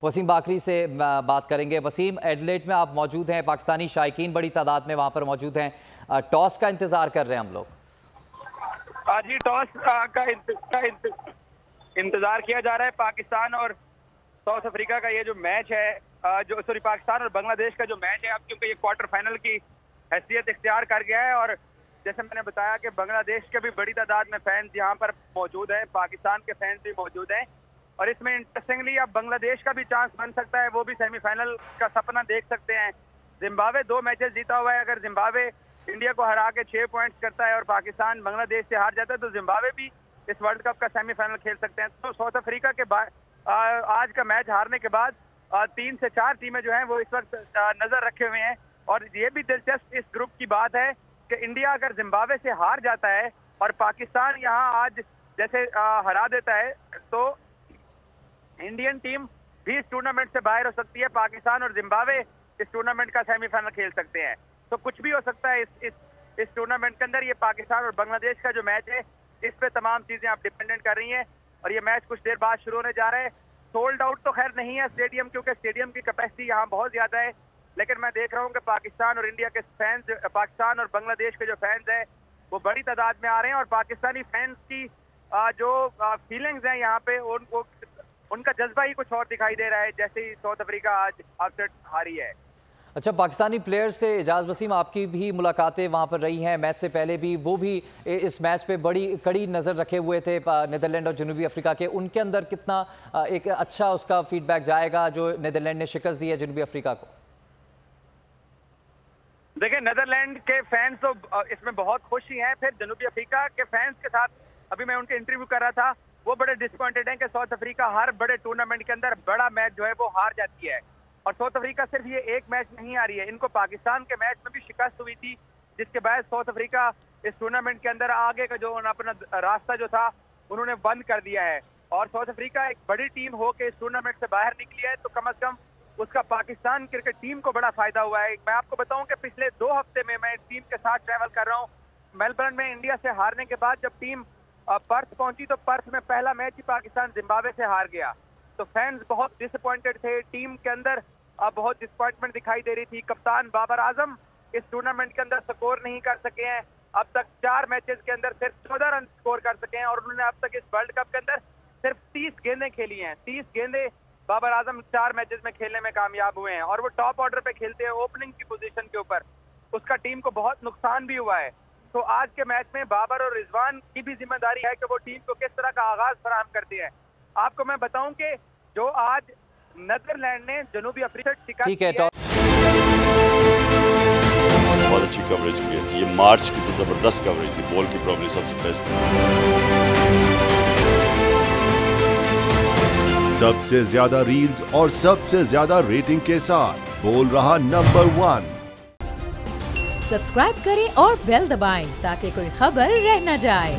वसीम बाकरी से बात करेंगे। वसीम, एडिलेड में आप मौजूद हैं, पाकिस्तानी शायकीन बड़ी तादाद में वहाँ पर मौजूद हैं। टॉस का इंतज़ार कर रहे हैं हम लोग। जी, टॉस का इंतज़ार किया जा रहा है। पाकिस्तान और साउथ अफ्रीका का ये जो मैच है, पाकिस्तान और बांग्लादेश का जो मैच है, अब क्योंकि ये क्वार्टर फाइनल की हैसियत इख्तियार कर गया है और जैसे मैंने बताया कि बांग्लादेश के भी बड़ी तादाद में फैंस यहाँ पर मौजूद हैं, पाकिस्तान के फैंस भी मौजूद हैं और इसमें इंटरेस्टिंगली अब बांग्लादेश का भी चांस बन सकता है, वो भी सेमीफाइनल का सपना देख सकते हैं। जिम्बाब्वे 2 मैचेस जीता हुआ है। अगर जिम्बाब्वे इंडिया को हरा के 6 पॉइंट्स करता है और पाकिस्तान बांग्लादेश से हार जाता है तो जिम्बाब्वे भी इस वर्ल्ड कप का सेमीफाइनल खेल सकते हैं। तो साउथ अफ्रीका के बाद आज का मैच हारने के बाद 3 से 4 टीमें जो हैं वो इस वक्त नजर रखे हुए हैं और ये भी दिलचस्प इस ग्रुप की बात है कि इंडिया अगर जिम्बाब्वे से हार जाता है और पाकिस्तान यहाँ आज जैसे हरा देता है तो इंडियन टीम भी इस टूर्नामेंट से बाहर हो सकती है। पाकिस्तान और जिम्बाब्वे इस टूर्नामेंट का सेमीफाइनल खेल सकते हैं। तो कुछ भी हो सकता है इस टूर्नामेंट के अंदर। ये पाकिस्तान और बांग्लादेश का जो मैच है इस पे तमाम चीजें आप डिपेंडेंट कर रही हैं और ये मैच कुछ देर बाद शुरू होने जा रहा है। सोल्ड आउट तो खैर नहीं है स्टेडियम, क्योंकि स्टेडियम की कैपेसिटी यहाँ बहुत ज्यादा है, लेकिन मैं देख रहा हूँ कि पाकिस्तान और इंडिया के फैंस, पाकिस्तान और बांग्लादेश के जो फैंस हैं वो बड़ी तादाद में आ रहे हैं और पाकिस्तानी फैंस की जो फीलिंग्स हैं यहाँ पे उनका जज्बा ही कुछ और दिखाई दे रहा है, जैसे ही साउथ अफ्रीका आज अपसेट हारी है। अच्छा, पाकिस्तानी प्लेयर्स से इजाज़ वसीम, आपकी भी मुलाकातें वहाँ पर रही हैं मैच से पहले भी, वो भी इस मैच पे बड़ी कड़ी नज़र रखे हुए थे नीदरलैंड और जनूबी अफ्रीका के। उनके अंदर कितना एक अच्छा उसका फीडबैक जाएगा जो नीदरलैंड ने शिकस्त दी है जनूबी अफ्रीका को? देखिए, नीदरलैंड के फैंस तो इसमें बहुत खुश ही हैं, फिर जनूबी अफ्रीका के फैंस के साथ अभी मैं उनके इंटरव्यू कर रहा था, वो बड़े डिसअपॉइंटेड हैं कि साउथ अफ्रीका हर बड़े टूर्नामेंट के अंदर बड़ा मैच जो है वो हार जाती है और साउथ अफ्रीका सिर्फ ये एक मैच नहीं आ रही है, इनको पाकिस्तान के मैच में भी शिकस्त हुई थी, जिसके बाद साउथ अफ्रीका इस टूर्नामेंट के अंदर आगे का जो अपना रास्ता जो था उन्होंने बंद कर दिया है और साउथ अफ्रीका एक बड़ी टीम हो के इस टूर्नामेंट से बाहर निकली है तो कम से कम उसका पाकिस्तान क्रिकेट टीम को बड़ा फायदा हुआ है। मैं आपको बताऊं कि पिछले 2 हफ्ते में मैं टीम के साथ ट्रैवल कर रहा हूं। मेलबर्न में इंडिया से हारने के बाद जब टीम पर्थ पहुंची तो पर्थ में पहला मैच ही पाकिस्तान जिम्बाब्वे से हार गया, तो फैंस बहुत डिसअपॉइंटेड थे, टीम के अंदर बहुत डिसअपॉइंटमेंट दिखाई दे रही थी। कप्तान बाबर आजम इस टूर्नामेंट के अंदर स्कोर नहीं कर सके हैं, अब तक 4 मैचेस के अंदर सिर्फ 14 रन स्कोर कर सके हैं और उन्होंने अब तक इस वर्ल्ड कप के अंदर सिर्फ 30 गेंदें खेली हैं। 30 गेंदें बाबर आजम 4 मैचेस में खेलने में कामयाब हुए हैं और वो टॉप ऑर्डर पे खेलते हैं ओपनिंग की पोजीशन के ऊपर, उसका टीम को बहुत नुकसान भी हुआ है। तो आज के मैच में बाबर और रिजवान की भी जिम्मेदारी है कि वो टीम को किस तरह का आगाज फराहम करते हैं। आपको मैं बताऊं कि जो आज नीदरलैंड ने जनूबी अफ्रीका ठीक है, बहुत अच्छी कवरेज की है। ये मार्च की तो जबरदस्त कवरेज थी, बॉल की प्रॉब्लम सबसे बेस्ट थी। सबसे ज्यादा रील्स और सबसे ज्यादा रेटिंग के साथ बोल रहा नंबर 1। सब्सक्राइब करें और बेल दबाएं ताकि कोई खबर रह न जाए।